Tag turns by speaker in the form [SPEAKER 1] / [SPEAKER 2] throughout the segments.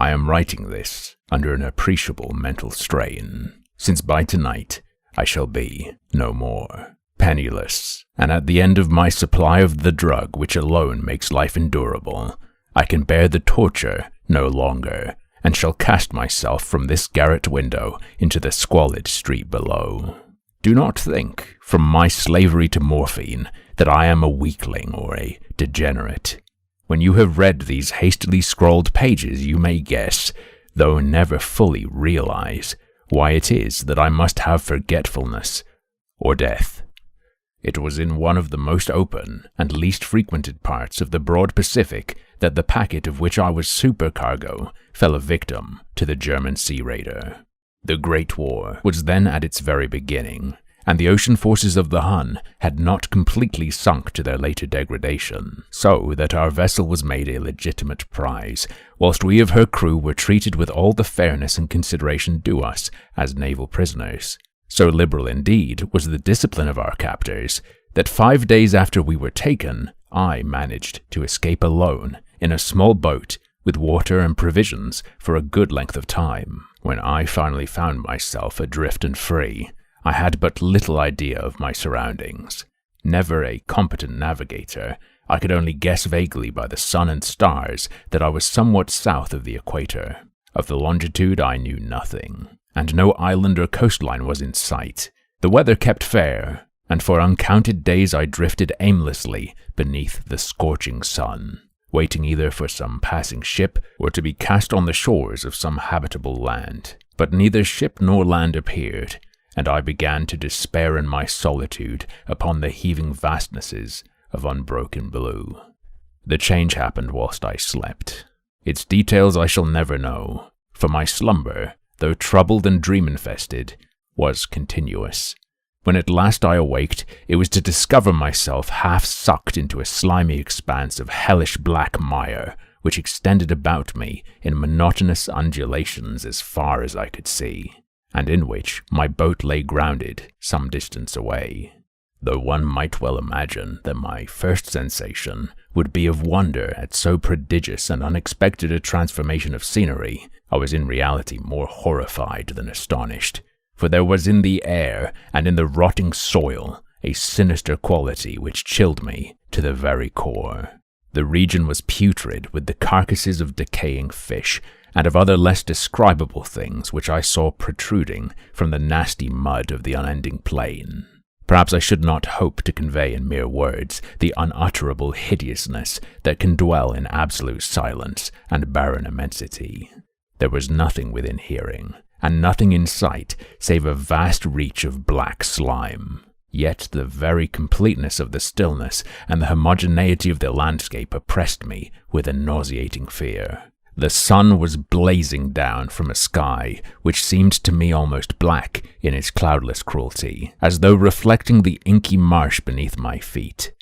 [SPEAKER 1] I am writing this under an appreciable mental strain, since by tonight I shall be no more, penniless, and at the end of my supply of the drug which alone makes life endurable, I can bear the torture no longer, and shall cast myself from this garret window into the squalid street below. Do not think, from my slavery to morphine, that I am a weakling or a degenerate. When you have read these hastily scrawled pages, you may guess, though never fully realize, why it is that I must have forgetfulness or death. It was in one of the most open and least frequented parts of the broad Pacific that the packet of which I was supercargo fell a victim to the German sea raider. The Great War was then at its very beginning, and the ocean forces of the Hun had not completely sunk to their later degradation, so that our vessel was made a legitimate prize, whilst we of her crew were treated with all the fairness and consideration due us as naval prisoners. So liberal indeed was the discipline of our captors, that 5 days after we were taken, I managed to escape alone in a small boat with water and provisions for a good length of time. When I finally found myself adrift and free, I had but little idea of my surroundings. Never a competent navigator, I could only guess vaguely by the sun and stars that I was somewhat south of the equator. Of the longitude I knew nothing, and no island or coastline was in sight. The weather kept fair, and for uncounted days I drifted aimlessly beneath the scorching sun, waiting either for some passing ship or to be cast on the shores of some habitable land. But neither ship nor land appeared, and I began to despair in my solitude upon the heaving vastnesses of unbroken blue. The change happened whilst I slept. Its details I shall never know, for my slumber, though troubled and dream-infested, was continuous. When at last I awaked, it was to discover myself half sucked into a slimy expanse of hellish black mire, which extended about me in monotonous undulations as far as I could see, and in which my boat lay grounded some distance away. Though one might well imagine that my first sensation would be of wonder at so prodigious and unexpected a transformation of scenery, I was in reality more horrified than astonished, for there was in the air and in the rotting soil a sinister quality which chilled me to the very core. The region was putrid with the carcasses of decaying fish and of other less describable things which I saw protruding from the nasty mud of the unending plain. Perhaps I should not hope to convey in mere words the unutterable hideousness that can dwell in absolute silence and barren immensity. There was nothing within hearing, and nothing in sight save a vast reach of black slime. Yet the very completeness of the stillness and the homogeneity of the landscape oppressed me with a nauseating fear. The sun was blazing down from a sky which seemed to me almost black in its cloudless cruelty, as though reflecting the inky marsh beneath my feet.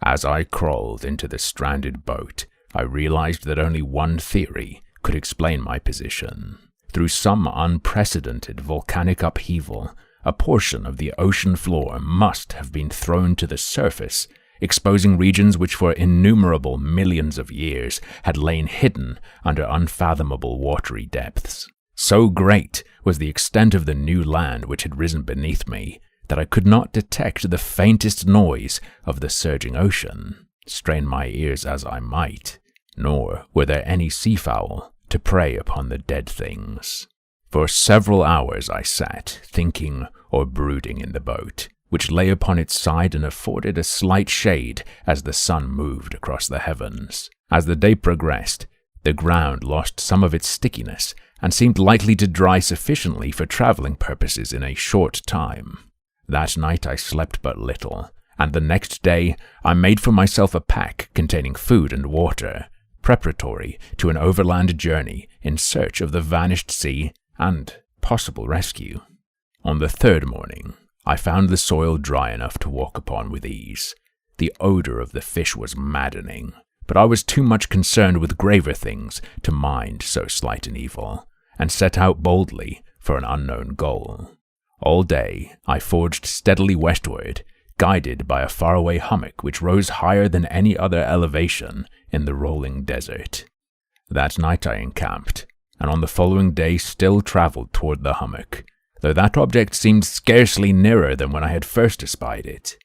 [SPEAKER 1] As I crawled into the stranded boat, I realized that only one theory could explain my position. Through some unprecedented volcanic upheaval, a portion of the ocean floor must have been thrown to the surface, exposing regions which for innumerable millions of years had lain hidden under unfathomable watery depths. So great was the extent of the new land which had risen beneath me that I could not detect the faintest noise of the surging ocean, strain my ears as I might, nor were there any seafowl to prey upon the dead things. For several hours I sat, thinking or brooding in the boat, which lay upon its side and afforded a slight shade as the sun moved across the heavens. As the day progressed, the ground lost some of its stickiness and seemed likely to dry sufficiently for traveling purposes in a short time. That night I slept but little, and the next day I made for myself a pack containing food and water, preparatory to an overland journey in search of the vanished sea and possible rescue. On the third morning, I found the soil dry enough to walk upon with ease. The odor of the fish was maddening, but I was too much concerned with graver things to mind so slight an evil, and set out boldly for an unknown goal. All day I forged steadily westward, guided by a faraway hummock which rose higher than any other elevation in the rolling desert. That night I encamped, and on the following day still travelled toward the hummock, though that object seemed scarcely nearer than when I had first espied it.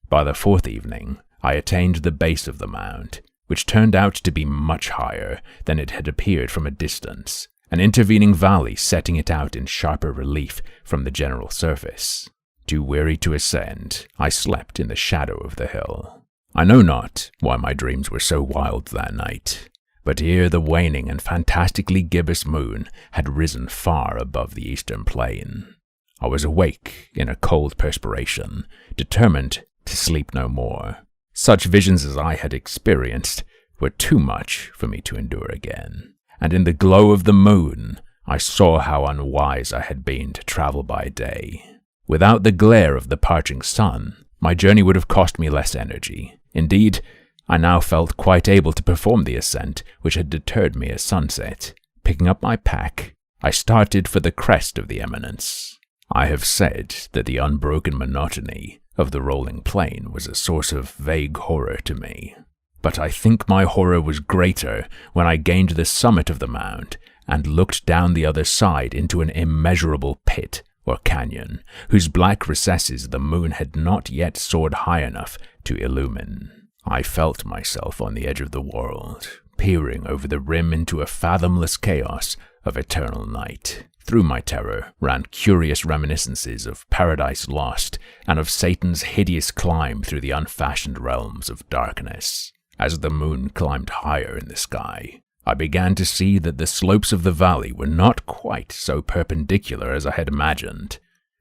[SPEAKER 1] By the fourth evening, I attained the base of the mound, which turned out to be much higher than it had appeared from a distance, an intervening valley setting it out in sharper relief from the general surface. Too weary to ascend, I slept in the shadow of the hill. I know not why my dreams were so wild that night, but ere the waning and fantastically gibbous moon had risen far above the eastern plain, I was awake in a cold perspiration, determined to sleep no more. Such visions as I had experienced were too much for me to endure again, and in the glow of the moon I saw how unwise I had been to travel by day. Without the glare of the parching sun, my journey would have cost me less energy. Indeed, I now felt quite able to perform the ascent which had deterred me at sunset. Picking up my pack, I started for the crest of the eminence. I have said that the unbroken monotony of the rolling plain was a source of vague horror to me, but I think my horror was greater when I gained the summit of the mound and looked down the other side into an immeasurable pit or canyon, whose black recesses the moon had not yet soared high enough to illumine. I felt myself on the edge of the world, peering over the rim into a fathomless chaos of eternal night. Through my terror ran curious reminiscences of Paradise Lost and of Satan's hideous climb through the unfashioned realms of darkness. As the moon climbed higher in the sky, I began to see that the slopes of the valley were not quite so perpendicular as I had imagined.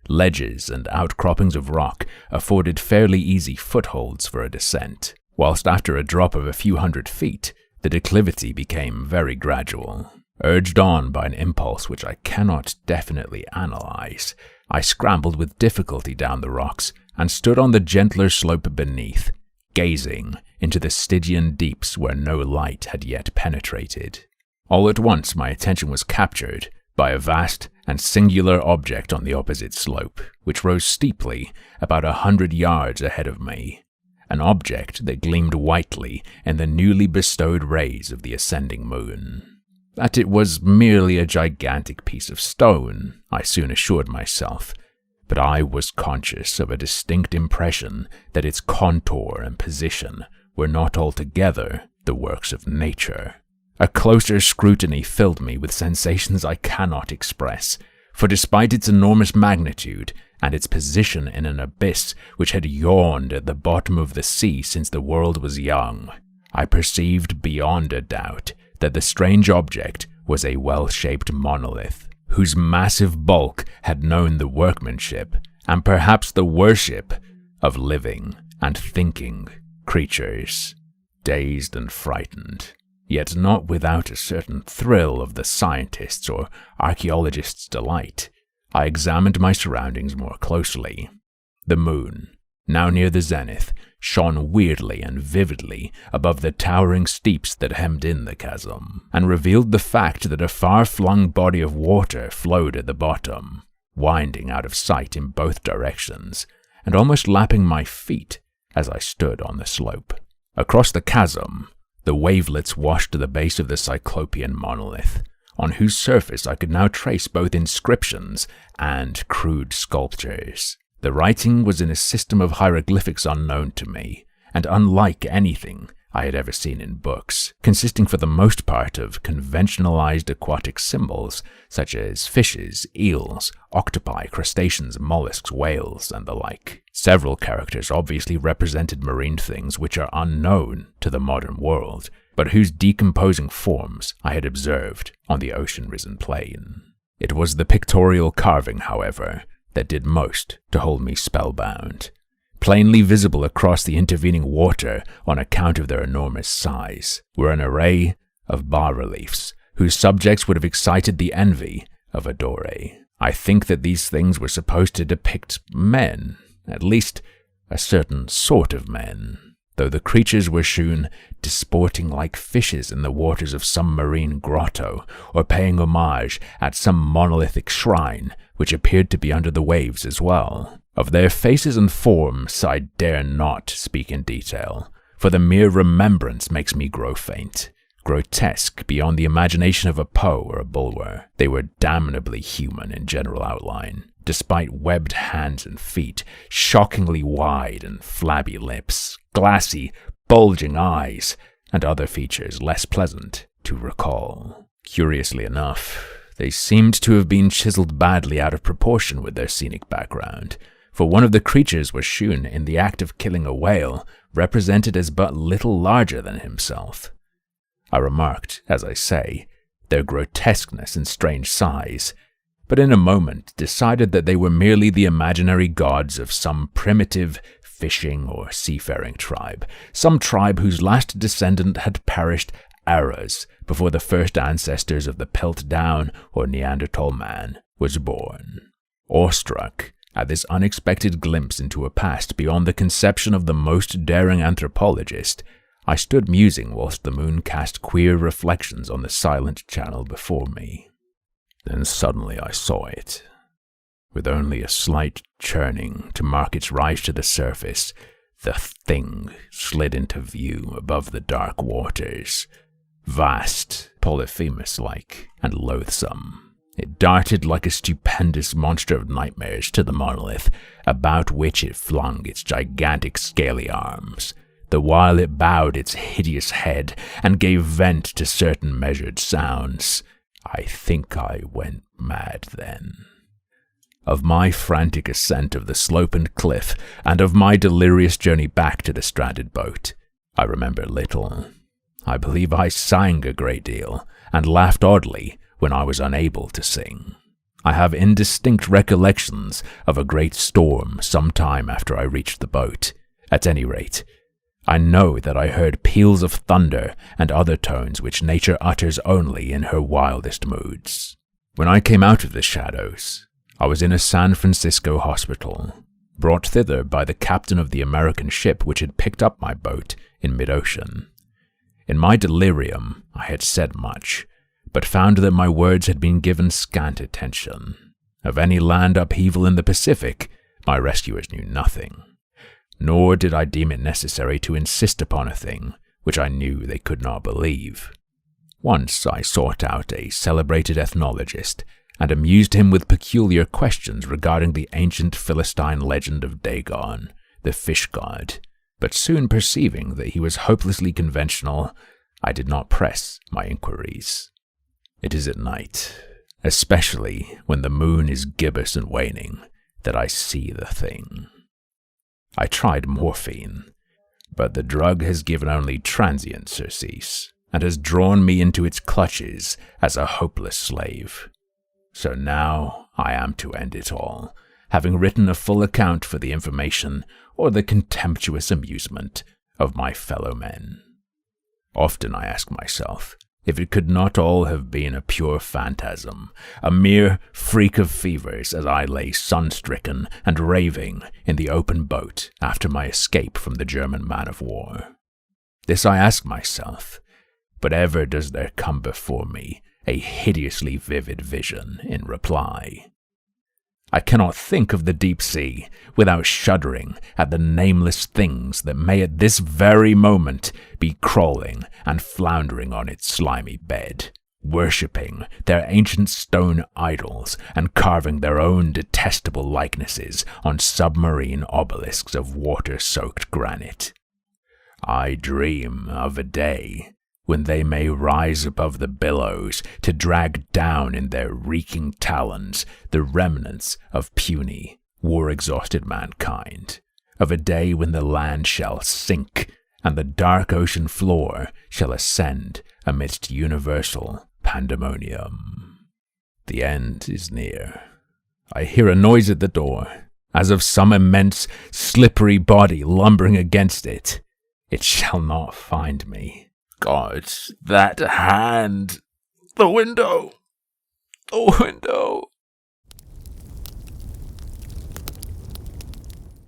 [SPEAKER 1] Ledges and outcroppings of rock afforded fairly easy footholds for a descent, whilst after a drop of a few hundred feet, the declivity became very gradual. Urged on by an impulse which I cannot definitely analyze, I scrambled with difficulty down the rocks and stood on the gentler slope beneath, gazing into the Stygian deeps where no light had yet penetrated. All at once my attention was captured by a vast and singular object on the opposite slope, which rose steeply about 100 yards ahead of me, an object that gleamed whitely in the newly bestowed rays of the ascending moon. That it was merely a gigantic piece of stone, I soon assured myself, but I was conscious of a distinct impression that its contour and position were not altogether the works of nature. A closer scrutiny filled me with sensations I cannot express, for despite its enormous magnitude and its position in an abyss which had yawned at the bottom of the sea since the world was young, I perceived beyond a doubt that the strange object was a well-shaped monolith, whose massive bulk had known the workmanship and perhaps the worship of living and thinking creatures. Dazed and frightened, yet not without a certain thrill of the scientist's or archaeologist's delight, I examined my surroundings more closely. The moon, now near the zenith, shone weirdly and vividly above the towering steeps that hemmed in the chasm, and revealed the fact that a far-flung body of water flowed at the bottom, winding out of sight in both directions, and almost lapping my feet as I stood on the slope. Across the chasm, the wavelets washed to the base of the cyclopean monolith, on whose surface I could now trace both inscriptions and crude sculptures. The writing was in a system of hieroglyphics unknown to me, and unlike anything I had ever seen in books, consisting for the most part of conventionalized aquatic symbols such as fishes, eels, octopi, crustaceans, mollusks, whales, and the like. Several characters obviously represented marine things which are unknown to the modern world, but whose decomposing forms I had observed on the ocean-risen plain. It was the pictorial carving, however, that did most to hold me spellbound. Plainly visible across the intervening water on account of their enormous size were an array of bas-reliefs whose subjects would have excited the envy of a Doré. I think that these things were supposed to depict men, at least a certain sort of men, though the creatures were shewn disporting like fishes in the waters of some marine grotto, or paying homage at some monolithic shrine which appeared to be under the waves as well. Of their faces and forms I dare not speak in detail, for the mere remembrance makes me grow faint grotesque beyond the imagination of a Poe or a Bulwer, they were damnably human in general outline, despite webbed hands and feet, shockingly wide and flabby lips, glassy, bulging eyes, and other features less pleasant to recall. Curiously enough, they seemed to have been chiseled badly out of proportion with their scenic background, for one of the creatures was shewn in the act of killing a whale, represented as but little larger than himself. I remarked, as I say, their grotesqueness and strange size, but in a moment decided that they were merely the imaginary gods of some primitive fishing or seafaring tribe, some tribe whose last descendant had perished eras before the first ancestors of the Piltdown or Neanderthal man was born. Awestruck at this unexpected glimpse into a past beyond the conception of the most daring anthropologist, I stood musing whilst the moon cast queer reflections on the silent channel before me. Then suddenly I saw it. With only a slight churning to mark its rise to the surface, the thing slid into view above the dark waters. Vast, Polyphemus-like, and loathsome. It darted like a stupendous monster of nightmares to the monolith, about which it flung its gigantic scaly arms, the while it bowed its hideous head and gave vent to certain measured sounds. I think I went mad then. Of my frantic ascent of the slope and cliff, and of my delirious journey back to the stranded boat, I remember little. I believe I sang a great deal, and laughed oddly when I was unable to sing. I have indistinct recollections of a great storm some time after I reached the boat. At any rate, I know that I heard peals of thunder and other tones which nature utters only in her wildest moods. When I came out of the shadows, I was in a San Francisco hospital, brought thither by the captain of the American ship which had picked up my boat in mid-ocean. In my delirium, I had said much, but found that my words had been given scant attention. Of any land upheaval in the Pacific, my rescuers knew nothing, nor did I deem it necessary to insist upon a thing which I knew they could not believe. Once I sought out a celebrated ethnologist, and amused him with peculiar questions regarding the ancient Philistine legend of Dagon, the fish god, but soon perceiving that he was hopelessly conventional, I did not press my inquiries. It is at night, especially when the moon is gibbous and waning, that I see the thing. I tried morphine, but the drug has given only transient surcease, and has drawn me into its clutches as a hopeless slave. So now I am to end it all, having written a full account for the information or the contemptuous amusement of my fellow men. Often I ask myself if it could not all have been a pure phantasm, a mere freak of fevers as I lay sun-stricken and raving in the open boat after my escape from the German man-of-war. This I ask myself, but ever does there come before me a hideously vivid vision in reply. I cannot think of the deep sea without shuddering at the nameless things that may at this very moment be crawling and floundering on its slimy bed, worshipping their ancient stone idols and carving their own detestable likenesses on submarine obelisks of water-soaked granite. I dream of a day when they may rise above the billows to drag down in their reeking talons the remnants of puny, war-exhausted mankind, of a day when the land shall sink and the dark ocean floor shall ascend amidst universal pandemonium. The end is near. I hear a noise at the door, as of some immense, slippery body lumbering against it. It shall not find me. God, that hand! The window! The window!